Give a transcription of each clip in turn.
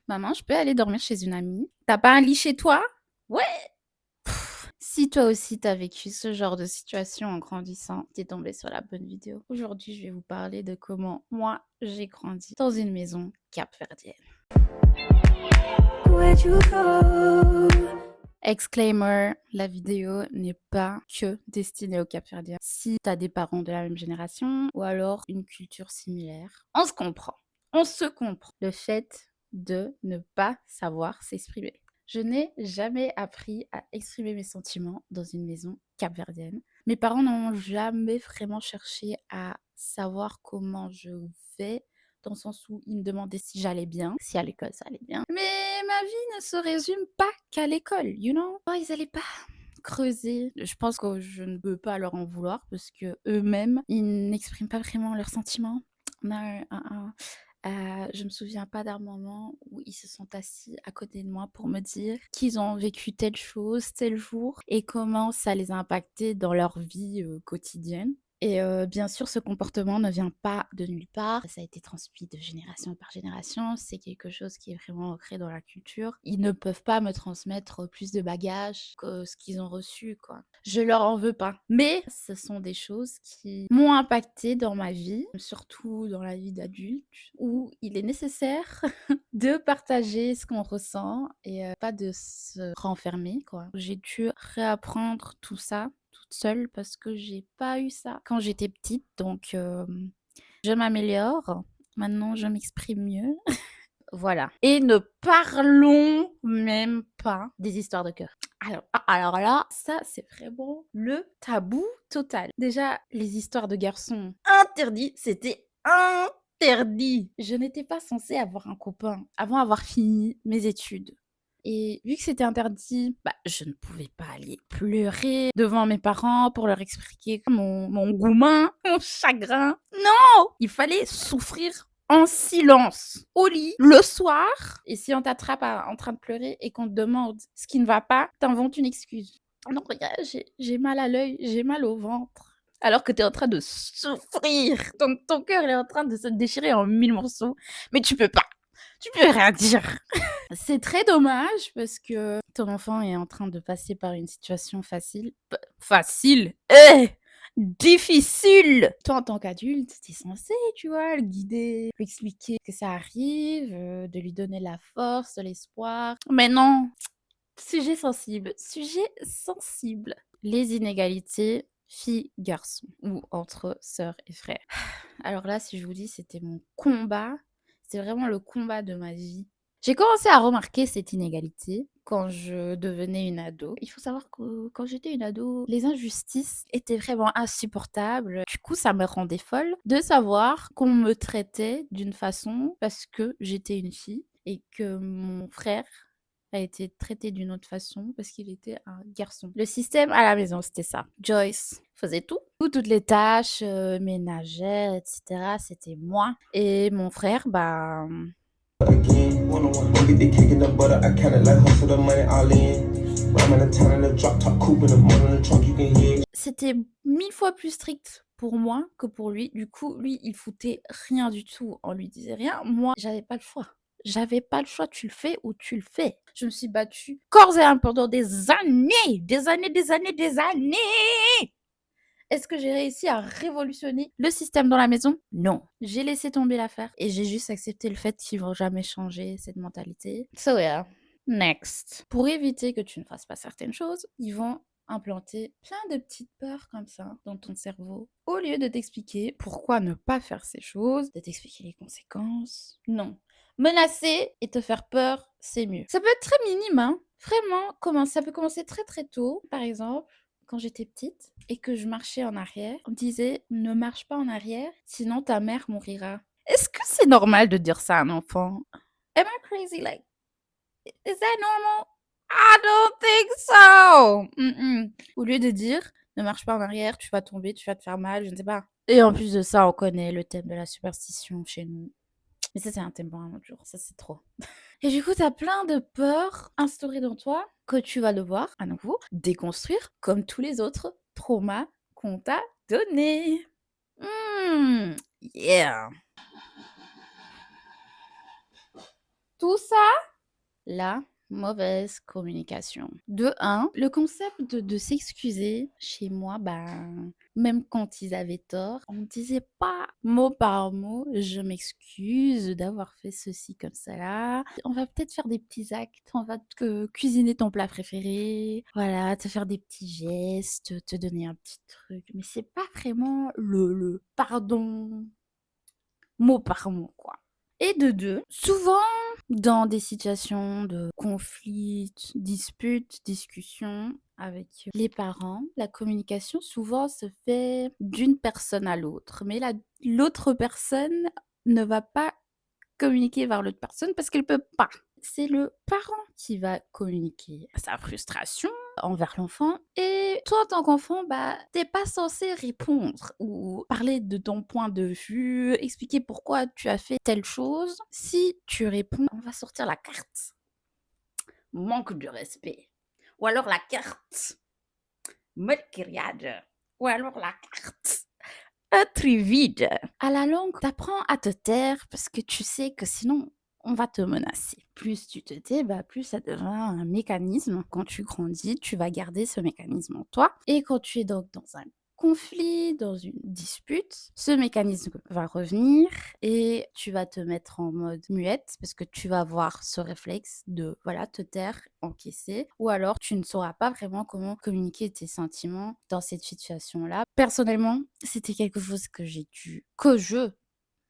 Maman, je peux aller dormir chez une amie? T'as pas un lit chez toi? Ouais! Si toi aussi t'as vécu ce genre de situation en grandissant, tu tombé sur la bonne vidéo. Aujourd'hui, je vais vous parler de comment moi j'ai grandi dans une maison capverdienne. Where'd you go? Exclaimer, la vidéo n'est pas que destinée aux capverdiens. Si t'as des parents de la même génération ou alors une culture similaire, on se comprend. On se comprend. Le fait de ne pas savoir s'exprimer. Je n'ai jamais appris à exprimer mes sentiments dans une maison capverdienne. Mes parents n'ont jamais vraiment cherché à savoir comment je vais, dans le sens où ils me demandaient si j'allais bien, si à l'école ça allait bien. Mais ma vie ne se résume pas qu'à l'école, you know? Oh, ils allaient pas creuser. Je pense que je ne peux pas leur en vouloir parce que eux-mêmes, ils n'expriment pas vraiment leurs sentiments. Non, je me souviens pas d'un moment où ils se sont assis à côté de moi pour me dire qu'ils ont vécu telle chose, tel jour et comment ça les a impactés dans leur vie, quotidienne. Et bien sûr, ce comportement ne vient pas de nulle part. Ça a été transmis de génération par génération. C'est quelque chose qui est vraiment ancré dans la culture. Ils ne peuvent pas me transmettre plus de bagages que ce qu'ils ont reçu, quoi. Je leur en veux pas. Mais ce sont des choses qui m'ont impacté dans ma vie, surtout dans la vie d'adulte, où il est nécessaire de partager ce qu'on ressent et pas de se renfermer, quoi. J'ai dû réapprendre tout ça toute seule parce que j'ai pas eu ça quand j'étais petite, donc je m'améliore. Maintenant, je m'exprime mieux. Voilà. Et ne parlons même pas des histoires de cœur. Alors là, ça, c'est vraiment le tabou total. Déjà, les histoires de garçons, interdit, c'était interdit. Je n'étais pas censée avoir un copain avant avoir fini mes études. Et vu que c'était interdit, bah, je ne pouvais pas aller pleurer devant mes parents pour leur expliquer mon goumin, mon chagrin. Non! Il fallait souffrir en silence, au lit, le soir. Et si on t'attrape en train de pleurer et qu'on te demande ce qui ne va pas, t'inventes une excuse. Non, regarde, j'ai mal à l'œil, j'ai mal au ventre. Alors que tu es en train de souffrir. Ton cœur il est en train de se déchirer en mille morceaux. Mais tu peux pas. Tu peux rien dire. C'est très dommage parce que ton enfant est en train de passer par une situation facile. Facile? Difficile! Toi, en tant qu'adulte, tu es censé, tu vois, le guider, lui expliquer que ça arrive, de lui donner la force, de l'espoir. Mais non! Sujet sensible, sujet sensible. Les inégalités filles-garçons ou entre sœurs et frères. Alors là, si je vous dis, c'était mon combat, c'est vraiment le combat de ma vie. J'ai commencé à remarquer cette inégalité quand je devenais une ado. Il faut savoir que quand j'étais une ado, les injustices étaient vraiment insupportables. Du coup, ça me rendait folle de savoir qu'on me traitait d'une façon parce que j'étais une fille et que mon frère a été traité d'une autre façon parce qu'il était un garçon. Le système à la maison, c'était ça. Joyce faisait tout. Toutes les tâches ménagères, etc. C'était moi. Et mon frère, bah, again. One-on-one, get the cake in the butter. I kinda like hustle the money all in. Rhyme in the town in the drop top coupe in the motor in the trunk, you can hear. C'était 1000 fois plus strict pour moi que pour lui. Du coup, lui, il foutait rien du tout. On lui disait rien. Moi, j'avais pas le choix. J'avais pas le choix, tu le fais ou tu le fais. Je me suis battue corps et âme pendant des années, des années, des années, des années. Est-ce que j'ai réussi à révolutionner le système dans la maison? Non. J'ai laissé tomber l'affaire et j'ai juste accepté le fait qu'ils vont jamais changer cette mentalité. So yeah. Next. Pour éviter que tu ne fasses pas certaines choses, ils vont implanter plein de petites peurs comme ça dans ton cerveau. Au lieu de t'expliquer pourquoi ne pas faire ces choses, de t'expliquer les conséquences. Non. Menacer et te faire peur, c'est mieux. Ça peut être très minime, hein. Vraiment, ça peut commencer très très tôt. Par exemple, quand j'étais petite et que je marchais en arrière, on me disait ne marche pas en arrière, sinon ta mère mourira. Est-ce que c'est normal de dire ça à un enfant? Am I crazy? Like, is that normal? I don't think so! Au lieu de dire ne marche pas en arrière, tu vas tomber, tu vas te faire mal, je ne sais pas. Et en plus de ça, on connaît le thème de la superstition chez nous. Mais ça, c'est un thème pour un autre jour. Ça, c'est trop. Et du coup, tu as plein de peurs instaurées dans toi que tu vas devoir, à nouveau, déconstruire comme tous les autres traumas qu'on t'a donnés. Yeah. Tout ça, la mauvaise communication. De un, le concept de s'excuser chez moi, même quand ils avaient tort, on ne disait pas mot par mot: «Je m'excuse d'avoir fait ceci comme ça là». On va peut-être faire des petits actes, on va te cuisiner ton plat préféré, voilà, te faire des petits gestes, te donner un petit truc, mais c'est pas vraiment le pardon mot par mot, quoi. Et de 2, souvent dans des situations de conflit, disputes, discussions avec les parents, la communication souvent se fait d'une personne à l'autre, mais l'autre personne ne va pas communiquer vers l'autre personne parce qu'elle peut pas. C'est le parent qui va communiquer sa frustration envers l'enfant et toi, en tant qu'enfant, tu pas censé répondre ou parler de ton point de vue, expliquer pourquoi tu as fait telle chose. Si tu réponds, on va sortir la carte manque de respect ou alors la carte malcriade ou alors la carte vide. À la longue, t'apprends à te taire parce que tu sais que sinon, on va te menacer. Plus tu te tais, plus ça devient un mécanisme. Quand tu grandis, tu vas garder ce mécanisme en toi. Et quand tu es donc dans un conflit, dans une dispute, ce mécanisme va revenir et tu vas te mettre en mode muette parce que tu vas avoir ce réflexe de voilà te taire, encaisser ou alors tu ne sauras pas vraiment comment communiquer tes sentiments dans cette situation-là. Personnellement, c'était quelque chose que je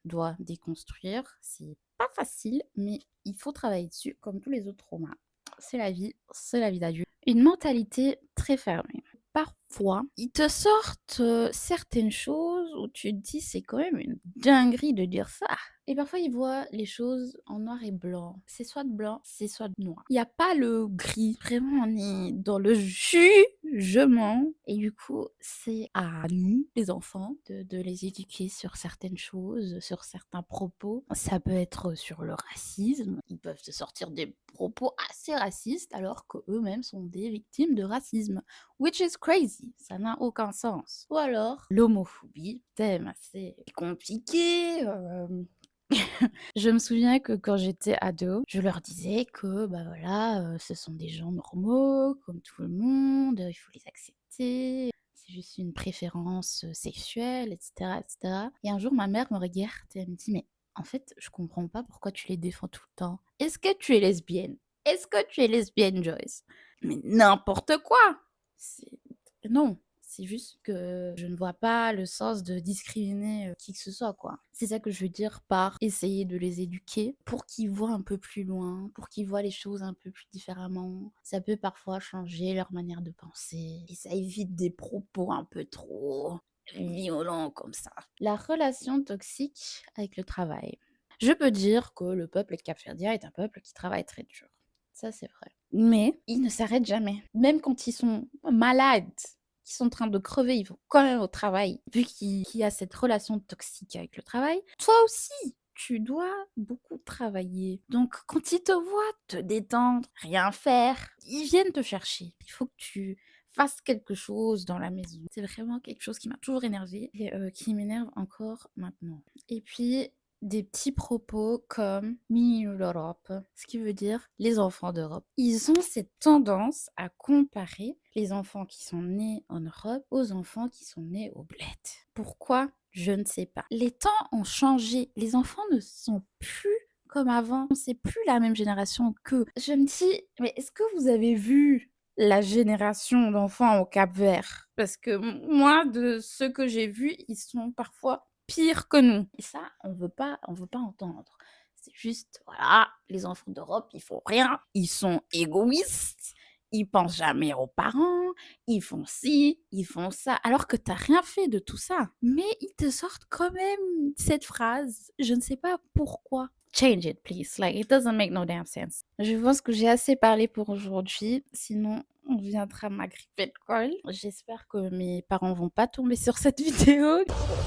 dois déconstruire. C'est pas facile, mais il faut travailler dessus comme tous les autres traumas. C'est la vie d'adulte. Une mentalité très fermée. Parfois, ils te sortent certaines choses où tu te dis c'est quand même une dinguerie de dire ça. Et parfois, ils voient les choses en noir et blanc. C'est soit de blanc, c'est soit de noir. Il n'y a pas le gris. Vraiment, on est dans le jugement. Et du coup, c'est à nous, les enfants, de les éduquer sur certaines choses, sur certains propos. Ça peut être sur le racisme. Ils peuvent te sortir des propos assez racistes alors qu'eux-mêmes sont des victimes de racisme. Which is crazy, ça n'a aucun sens. Ou alors, l'homophobie, thème assez compliqué. Je me souviens que quand j'étais ado, je leur disais que voilà, ce sont des gens normaux, comme tout le monde, il faut les accepter, c'est juste une préférence sexuelle, etc., etc. Et un jour, ma mère me regarde et elle me dit: «Mais en fait, je comprends pas pourquoi tu les défends tout le temps. Est-ce que tu es lesbienne? Est-ce que tu es lesbienne, Joyce?» Mais n'importe quoi! C'est non, c'est juste que je ne vois pas le sens de discriminer, qui que ce soit, quoi. C'est ça que je veux dire par essayer de les éduquer pour qu'ils voient un peu plus loin, pour qu'ils voient les choses un peu plus différemment. Ça peut parfois changer leur manière de penser et ça évite des propos un peu trop violents comme ça. La relation toxique avec le travail. Je peux dire que le peuple capverdien est un peuple qui travaille très dur. Ça, c'est vrai. Mais ils ne s'arrêtent jamais. Même quand ils sont malades, qu'ils sont en train de crever, ils vont quand même au travail. Vu qu'il y a cette relation toxique avec le travail, toi aussi, tu dois beaucoup travailler. Donc, quand ils te voient te détendre, rien faire, ils viennent te chercher. Il faut que tu fasses quelque chose dans la maison. C'est vraiment quelque chose qui m'a toujours énervée et qui m'énerve encore maintenant. Et puis, des petits propos comme Mini l'Europe, ce qui veut dire les enfants d'Europe. Ils ont cette tendance à comparer les enfants qui sont nés en Europe aux enfants qui sont nés au bled. Pourquoi? Je ne sais pas. Les temps ont changé. Les enfants ne sont plus comme avant. C'est plus la même génération qu'eux. Je me dis, mais est-ce que vous avez vu la génération d'enfants au Cap-Vert? Parce que moi, de ceux que j'ai vus, ils sont parfois pire que nous. Et ça, on veut pas entendre. C'est juste, voilà, les enfants d'Europe, ils font rien, ils sont égoïstes, ils pensent jamais aux parents, ils font ci, ils font ça, alors que t'as rien fait de tout ça. Mais ils te sortent quand même cette phrase, je ne sais pas pourquoi. Change it, please. Like, it doesn't make no damn sense. Je pense que j'ai assez parlé pour aujourd'hui. Sinon, on viendra m'agripper le col. J'espère que mes parents vont pas tomber sur cette vidéo.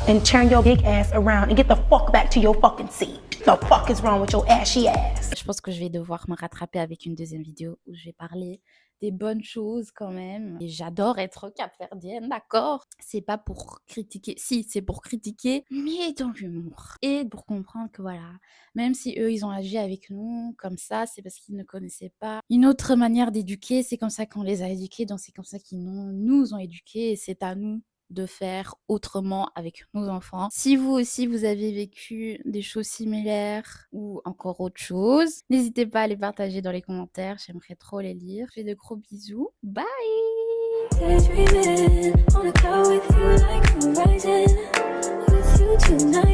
And turn your big ass around and get the fuck back to your fucking seat. The fuck is wrong with your ashy ass? Je pense que je vais devoir me rattraper avec une deuxième vidéo où je vais parler des bonnes choses quand même et j'adore être capverdienne, d'accord? C'est pas pour critiquer si, c'est pour critiquer, mais dans l'humour et pour comprendre que voilà, même si eux, ils ont agi avec nous comme ça, c'est parce qu'ils ne connaissaient pas une autre manière d'éduquer. C'est comme ça qu'on les a éduqués, donc c'est comme ça qu'ils nous ont éduqués et c'est à nous de faire autrement avec nos enfants. Si vous aussi, vous avez vécu des choses similaires ou encore autre chose, n'hésitez pas à les partager dans les commentaires. J'aimerais trop les lire. Je fais de gros bisous. Bye! Daydreaming on a cloud with you like horizon. With you tonight.